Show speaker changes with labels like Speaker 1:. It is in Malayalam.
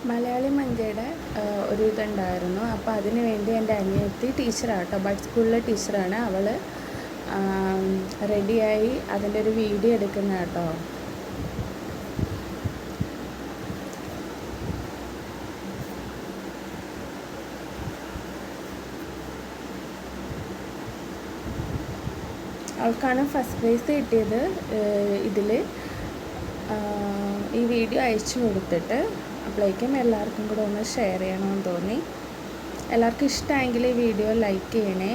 Speaker 1: മലയാളി മഞ്ചയുടെ ഒരു ഇതുണ്ടായിരുന്നു. അപ്പോൾ അതിന് വേണ്ടി എൻ്റെ അനിയത്തി ടീച്ചറാണ് കേട്ടോ, ബഡ് സ്കൂളിലെ ടീച്ചറാണ്. അവൾ റെഡിയായി അതിൻ്റെ ഒരു വീഡിയോ എടുക്കുന്ന കേട്ടോ. അവൾക്കാണ് ഫസ്റ്റ് പ്രൈസ് കിട്ടിയത്. ഇതിൽ ഈ വീഡിയോ അയച്ചു കൊടുത്തിട്ട് അപ്പോഴേക്കും എല്ലാവർക്കും കൂടെ ഒന്ന് ഷെയർ ചെയ്യണമെന്ന് തോന്നി. എല്ലാവർക്കും ഇഷ്ടമായെങ്കിൽ ഈ വീഡിയോ ലൈക്ക് ചെയ്യണേ.